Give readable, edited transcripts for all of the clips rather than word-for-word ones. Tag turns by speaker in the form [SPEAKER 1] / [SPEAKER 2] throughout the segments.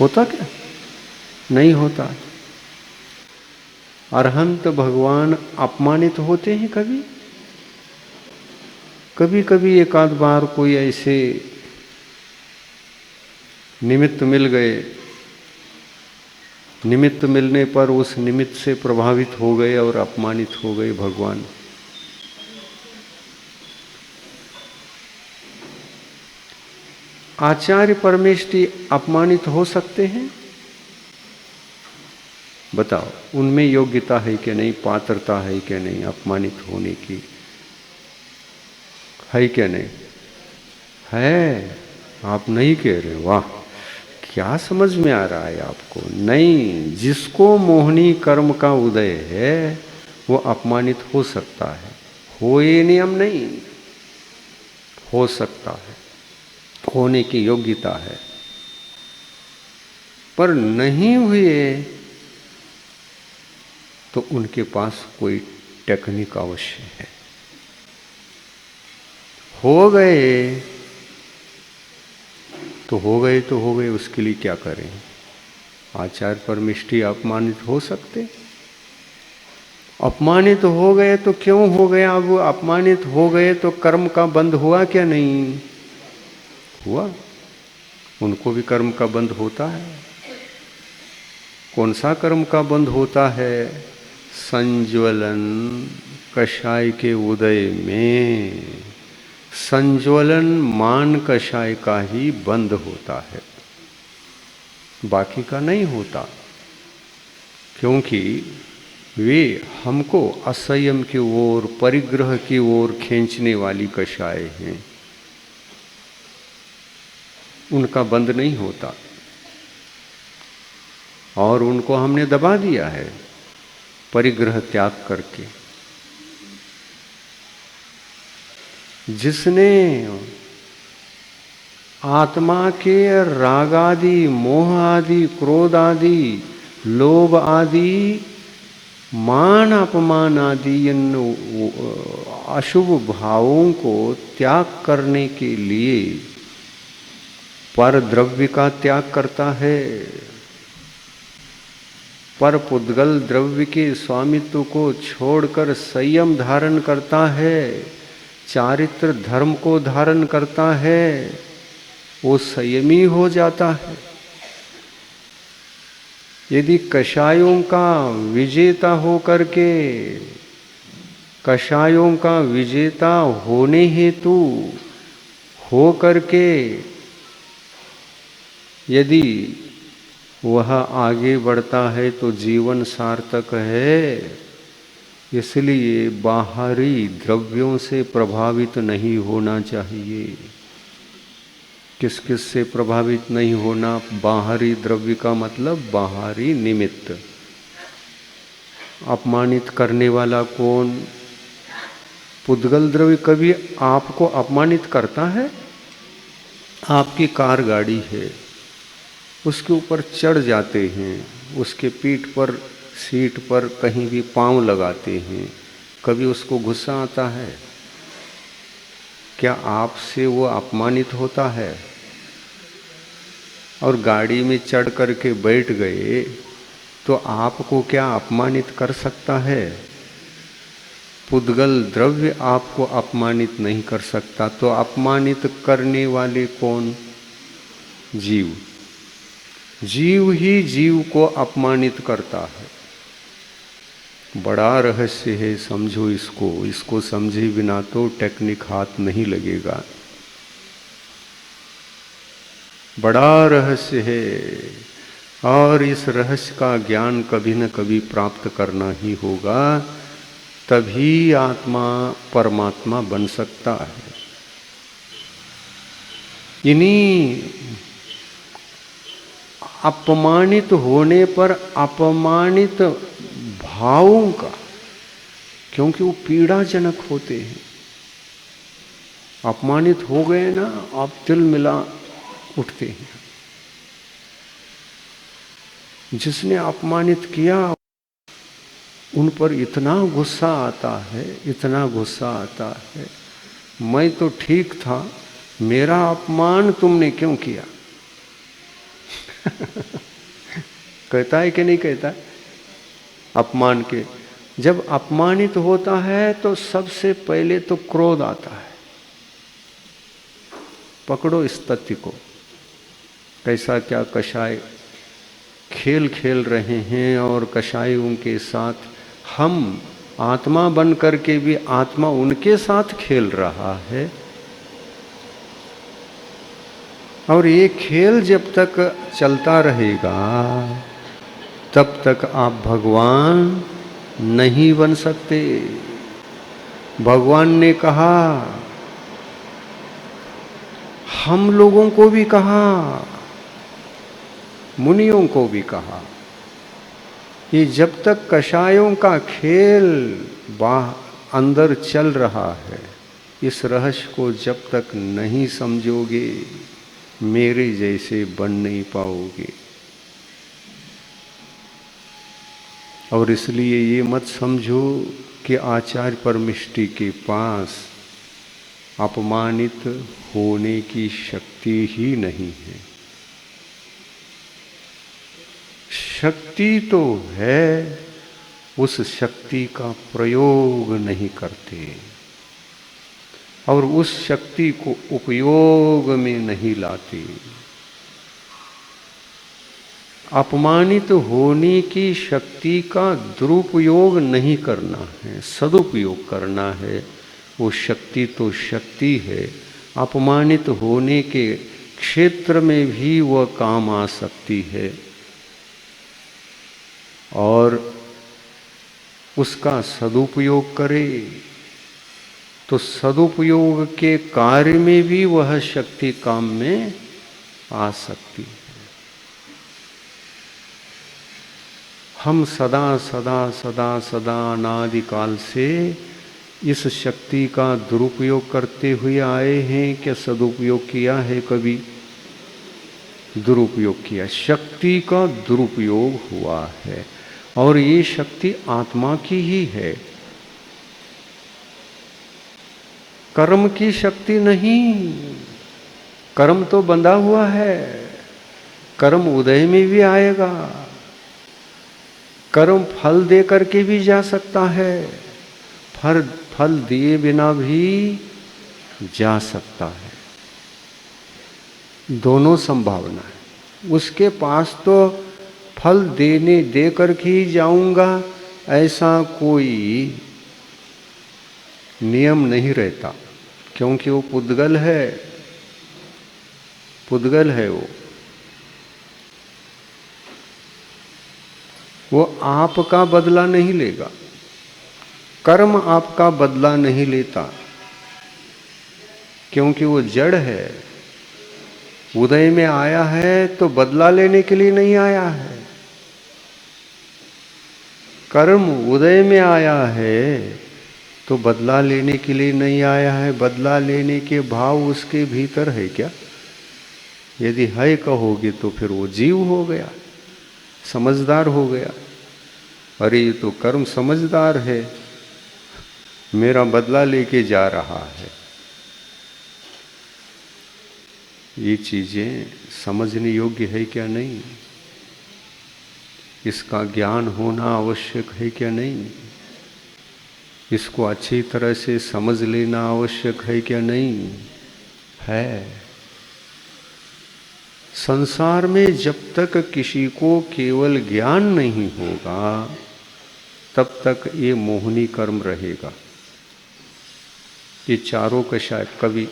[SPEAKER 1] होता क्या? नहीं होता। अरहंत भगवान अपमानित होते हैं कभी? कभी कभी एक आध बार कोई ऐसे निमित्त मिल गए, निमित्त मिलने पर उस निमित्त से प्रभावित हो गए और अपमानित हो गए भगवान। आचार्य परमेष्ठी अपमानित हो सकते हैं? बताओ, उनमें योग्यता है कि नहीं, पात्रता है कि नहीं अपमानित होने की? है क्या नहीं? है। आप नहीं कह रहे? वाह, क्या समझ में आ रहा है आपको? नहीं, जिसको मोहनी कर्म का उदय है वो अपमानित हो सकता है। हो ये नियम नहीं, हो सकता है, होने की योग्यता है। पर नहीं हुए तो उनके पास कोई टेक्निक अवश्य है। हो गए तो हो गए तो हो गए, उसके लिए क्या करें? आचार्य परमेष्ठी अपमानित हो सकते? अपमानित हो गए तो क्यों हो गया? अब अपमानित हो गए तो कर्म का बंध हुआ क्या नहीं हुआ? उनको भी कर्म का बंध होता है। कौन सा कर्म का बंध होता है? संज्वलन कषाय के उदय में संज्वलन मान कषाय का ही बंध होता है, बाकी का नहीं होता। क्योंकि वे हमको असंयम की ओर, परिग्रह की ओर खींचने वाली कषाय हैं, उनका बंद नहीं होता। और उनको हमने दबा दिया है परिग्रह त्याग करके। जिसने आत्मा के राग आदि, मोह आदि, क्रोध आदि, लोभ आदि, मान अपमान आदि इन अशुभ भावों को त्याग करने के लिए पर द्रव्य का त्याग करता है, पर पुद्गल द्रव्य के स्वामित्व को छोड़कर संयम धारण करता है, चारित्र धर्म को धारण करता है, वो संयमी हो जाता है। यदि कषायों का विजेता हो करके, कषायों का विजेता होने हेतु हो करके यदि वह आगे बढ़ता है तो जीवन सार्थक है। इसलिए बाहरी द्रव्यों से प्रभावित नहीं होना चाहिए। किस किस से प्रभावित नहीं होना? बाहरी द्रव्य का मतलब बाहरी निमित्त। अपमानित करने वाला कौन? पुद्गल द्रव्य कभी आपको अपमानित करता है? आपकी कार गाड़ी है, उसके ऊपर चढ़ जाते हैं, उसके पीठ पर, सीट पर कहीं भी पांव लगाते हैं, कभी उसको गुस्सा आता है? क्या आपसे वो अपमानित होता है? और गाड़ी में चढ़ करके बैठ गए तो आपको क्या अपमानित कर सकता है? पुद्गल द्रव्य आपको अपमानित नहीं कर सकता। तो अपमानित करने वाले कौन? जीव। जीव ही जीव को अपमानित करता है। बड़ा रहस्य है, समझो इसको। इसको समझे बिना तो टेक्निक हाथ नहीं लगेगा। बड़ा रहस्य है और इस रहस्य का ज्ञान कभी न कभी प्राप्त करना ही होगा, तभी आत्मा परमात्मा बन सकता है। इन्हीं अपमानित होने पर अपमानित भावों का, क्योंकि वो पीड़ाजनक होते हैं। अपमानित हो गए ना, आप तिल मिला उठते हैं। जिसने अपमानित किया उन पर इतना गुस्सा आता है, इतना गुस्सा आता है, मैं तो ठीक था, मेरा अपमान तुमने क्यों किया? कहता है कि नहीं कहता? अपमान के, जब अपमानित होता है तो सबसे पहले तो क्रोध आता है। पकड़ो इस तथ्य को, कैसा क्या कषाय खेल खेल रहे हैं और कषायों के साथ हम आत्मा बन करके भी आत्मा उनके साथ खेल रहा है। और ये खेल जब तक चलता रहेगा तब तक आप भगवान नहीं बन सकते। भगवान ने कहा, हम लोगों को भी कहा, मुनियों को भी कहा, कि जब तक कषायों का खेल अंदर चल रहा है, इस रहस्य को जब तक नहीं समझोगे मेरे जैसे बन नहीं पाओगे। और इसलिए ये मत समझो कि आचार्य परमिष्टि के पास अपमानित होने की शक्ति ही नहीं है। शक्ति तो है, उस शक्ति का प्रयोग नहीं करते और उस शक्ति को उपयोग में नहीं लाते। अपमानित होने की शक्ति का दुरुपयोग नहीं करना है, सदुपयोग करना है। वो शक्ति तो शक्ति है, अपमानित होने के क्षेत्र में भी वह काम आ सकती है और उसका सदुपयोग करे तो सदुपयोग के कार्य में भी वह शक्ति काम में आ सकती है। हम सदा सदा सदा सदा अनादिकाल से इस शक्ति का दुरुपयोग करते हुए आए हैं। क्या सदुपयोग किया है? कभी दुरुपयोग किया। शक्ति का दुरुपयोग हुआ है और ये शक्ति आत्मा की ही है, कर्म की शक्ति नहीं। कर्म तो बंधा हुआ है, कर्म उदय में भी आएगा, कर्म फल दे करके भी जा सकता है, फल दिए बिना भी जा सकता है। दोनों संभावना है। उसके पास तो फल दे करके ही जाऊंगा ऐसा कोई नियम नहीं रहता, क्योंकि वो पुद्गल है, पुद्गल है। वो आपका बदला नहीं लेगा, कर्म आपका बदला नहीं लेता, क्योंकि वो जड़ है। उदय में आया है तो बदला लेने के लिए नहीं आया है। कर्म उदय में आया है तो बदला लेने के लिए नहीं आया है। बदला लेने के भाव उसके भीतर है क्या? यदि है कहोगे तो फिर वो जीव हो गया, समझदार हो गया। अरे ये तो कर्म समझदार है, मेरा बदला लेके जा रहा है। ये चीजें समझने योग्य है क्या? नहीं। इसका ज्ञान होना आवश्यक है क्या? नहीं। इसको अच्छी तरह से समझ लेना आवश्यक है क्या? नहीं है। संसार में जब तक किसी को केवल ज्ञान नहीं होगा तब तक ये मोहनी कर्म रहेगा। ये चारों कषाय, कभी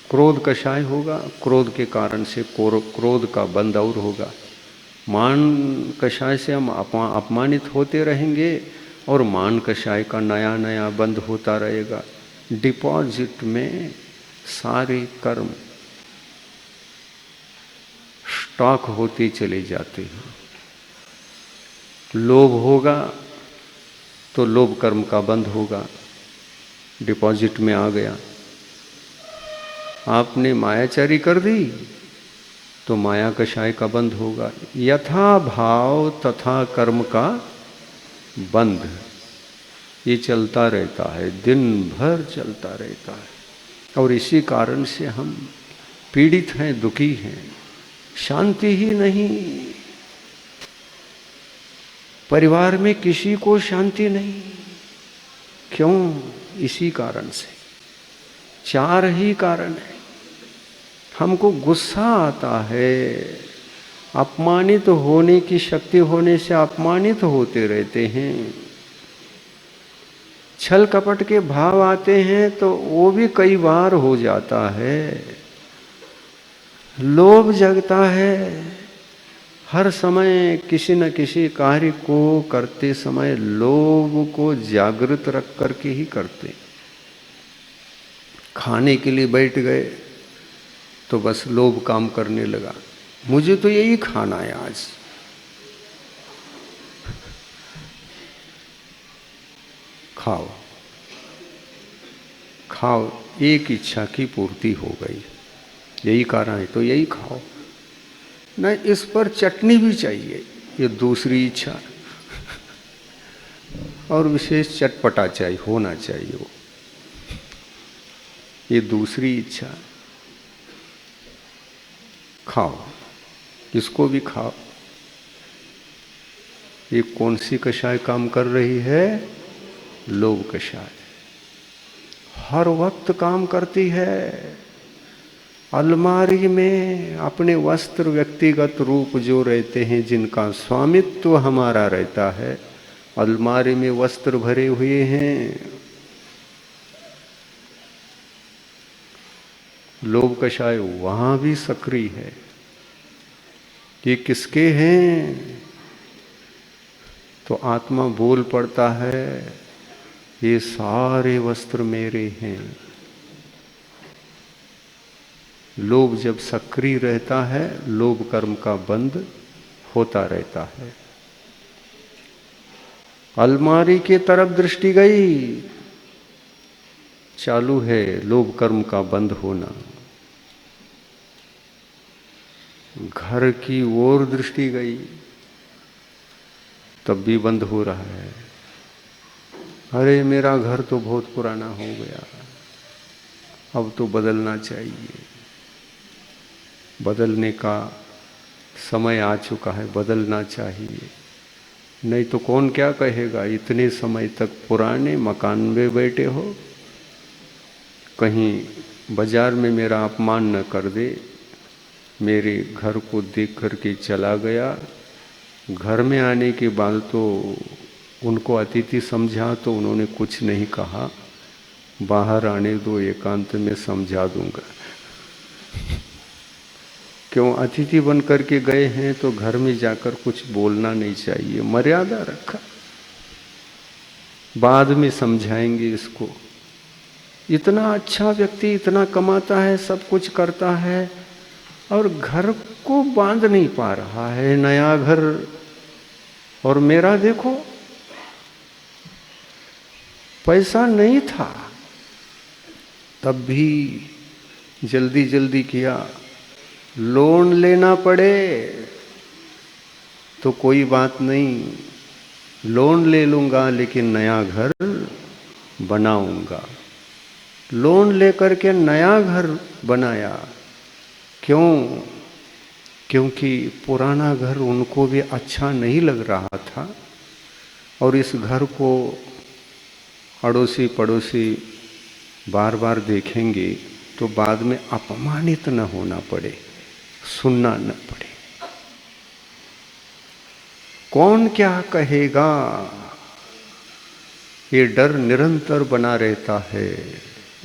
[SPEAKER 1] क्रोध कषाय होगा, क्रोध के कारण से क्रोध का बंध और होगा। मान कषाय से हम अपमानित होते रहेंगे और मान कषाय का नया नया बंध होता रहेगा। डिपॉजिट में सारे कर्म स्टॉक होते चले जाते हैं। लोभ होगा तो लोभ कर्म का बंध होगा, डिपॉजिट में आ गया। आपने मायाचारी कर दी तो माया कषाय का बंध होगा। यथा भाव तथा कर्म का बंध, ये चलता रहता है, दिन भर चलता रहता है। और इसी कारण से हम पीड़ित हैं, दुखी हैं। शांति ही नहीं। परिवार में किसी को शांति नहीं। क्यों? इसी कारण से। चार ही कारण है। हमको गुस्सा आता है, अपमानित होने की शक्ति होने से अपमानित होते रहते हैं। छल कपट के भाव आते हैं तो वो भी कई बार हो जाता है। लोभ जगता है, हर समय किसी न किसी कार्य को करते समय लोभ को जागृत रख करके ही करते। खाने के लिए बैठ गए तो बस लोभ काम करने लगा, मुझे तो यही खाना है आज। खाओ खाओ, एक इच्छा की पूर्ति हो गई, यही कारण है तो यही खाओ। नहीं, इस पर चटनी भी चाहिए, ये दूसरी इच्छा। और विशेष चटपटा चाहिए, होना चाहिए वो, ये दूसरी इच्छा। खाओ, इसको भी खाओ। ये कौन सी कषाय काम कर रही है? लोभ कषाय। हर वक्त काम करती है। अलमारी में अपने वस्त्र व्यक्तिगत रूप जो रहते हैं, जिनका स्वामित्व हमारा रहता है, अलमारी में वस्त्र भरे हुए हैं। लोभ कषाय वहां भी सक्रिय है। ये किसके हैं? तो आत्मा बोल पड़ता है, ये सारे वस्त्र मेरे हैं। लोभ जब सक्रिय रहता है, लोभ कर्म का बंध होता रहता है। अलमारी की तरफ दृष्टि गई, चालू है लोभ कर्म का बंद होना। घर की ओर दृष्टि गई, तब भी बंद हो रहा है। अरे मेरा घर तो बहुत पुराना हो गया, अब तो बदलना चाहिए। बदलने का समय आ चुका है, बदलना चाहिए। नहीं तो कौन क्या कहेगा, इतने समय तक पुराने मकान में बैठे हो, कहीं बाजार में मेरा अपमान न कर दे। मेरे घर को देख करके चला गया, घर में आने के बाद तो उनको अतिथि समझा तो उन्होंने कुछ नहीं कहा, बाहर आने दो, एकांत में समझा दूंगा। क्यों? अतिथि बन करके गए हैं तो घर में जाकर कुछ बोलना नहीं चाहिए, मर्यादा रखा, बाद में समझाएंगे इसको। इतना अच्छा व्यक्ति, इतना कमाता है, सब कुछ करता है, और घर को बांध नहीं पा रहा है, नया घर। और मेरा देखो, पैसा नहीं था तब भी जल्दी जल्दी किया। लोन लेना पड़े तो कोई बात नहीं, लोन ले लूंगा लेकिन नया घर बनाऊंगा। लोन लेकर के नया घर बनाया। क्यों? क्योंकि पुराना घर उनको भी अच्छा नहीं लग रहा था, और इस घर को अड़ोसी पड़ोसी बार बार देखेंगे तो बाद में अपमानित न होना पड़े, सुनना न पड़े। कौन क्या कहेगा, ये डर निरंतर बना रहता है,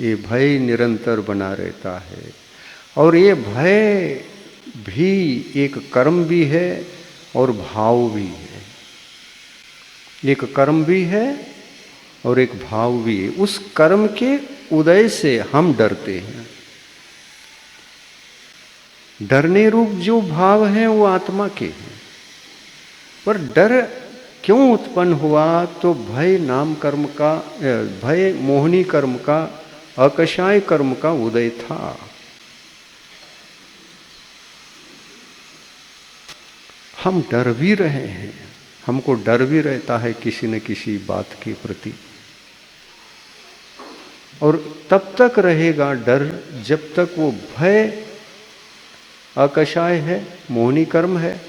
[SPEAKER 1] ये भय निरंतर बना रहता है। और ये भय भी एक कर्म भी है और भाव भी है। एक कर्म भी है और एक भाव भी है। उस कर्म के उदय से हम डरते हैं। डरने रूप जो भाव हैं वो आत्मा के हैं। पर डर क्यों उत्पन्न हुआ? तो भय नाम कर्म का, भय मोहनी कर्म का, अकषाय कर्म का उदय था। हम डर भी रहे हैं, हमको डर भी रहता है किसी न किसी बात के प्रति, और तब तक रहेगा डर जब तक वो भय अकषाय है, मोहिनी कर्म है,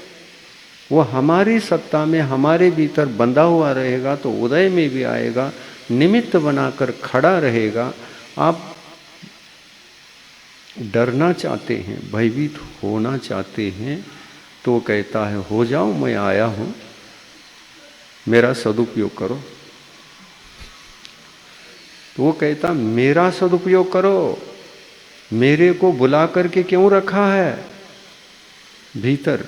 [SPEAKER 1] वो हमारी सत्ता में हमारे भीतर बंधा हुआ रहेगा तो उदय में भी आएगा, निमित्त बनाकर खड़ा रहेगा। आप डरना चाहते हैं, भयभीत होना चाहते हैं, तो कहता है हो जाओ, मैं आया हूं, मेरा सदुपयोग करो। तो वो कहता मेरा सदुपयोग करो, मेरे को बुला करके क्यों रखा है भीतर?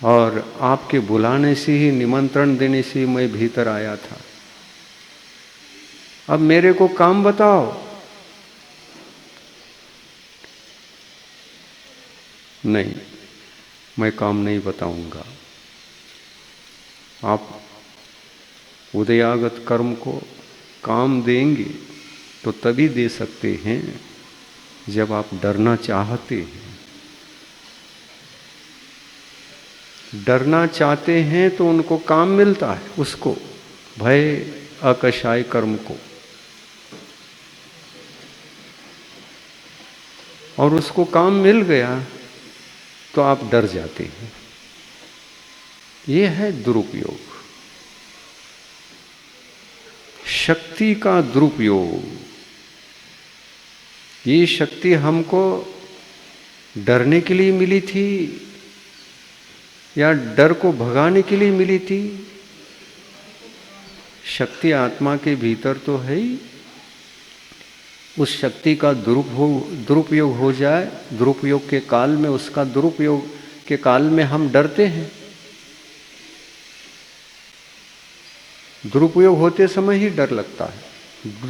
[SPEAKER 1] और आपके बुलाने से ही, निमंत्रण देने से ही मैं भीतर आया था। अब मेरे को काम बताओ। नहीं, मैं काम नहीं बताऊंगा। आप उदयागत कर्म को काम देंगे तो तभी दे सकते हैं जब आप डरना चाहते हैं। डरना चाहते हैं तो उनको काम मिलता है, उसको भय अकषाय कर्म को, और उसको काम मिल गया तो आप डर जाते हैं। ये है दुरुपयोग, शक्ति का दुरुपयोग। ये शक्ति हमको डरने के लिए मिली थी या डर को भगाने के लिए मिली थी? शक्ति आत्मा के भीतर तो है ही। उस शक्ति का दुरुपयोग हो जाए, दुरुपयोग के काल में, उसका दुरुपयोग के काल में हम डरते हैं। दुरुपयोग होते समय ही डर लगता है,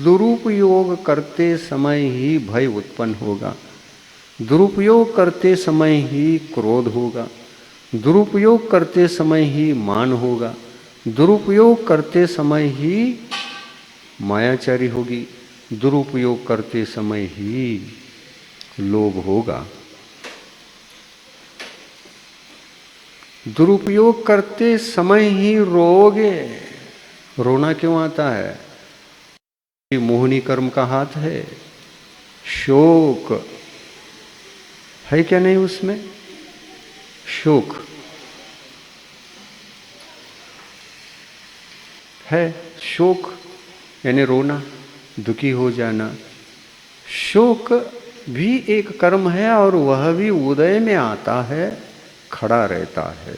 [SPEAKER 1] दुरुपयोग करते समय ही भय उत्पन्न होगा, दुरुपयोग करते समय ही क्रोध होगा, दुरुपयोग करते समय ही मान होगा, दुरुपयोग करते समय ही मायाचारी होगी, दुरुपयोग करते समय ही लोभ होगा। दुरुपयोग करते समय ही रोगे। रोना क्यों आता है? ये मोहिनी कर्म का हाथ है। शोक है क्या नहीं उसमें? शोक है, शोक यानी रोना, दुखी हो जाना। शोक भी एक कर्म है और वह भी उदय में आता है, खड़ा रहता है।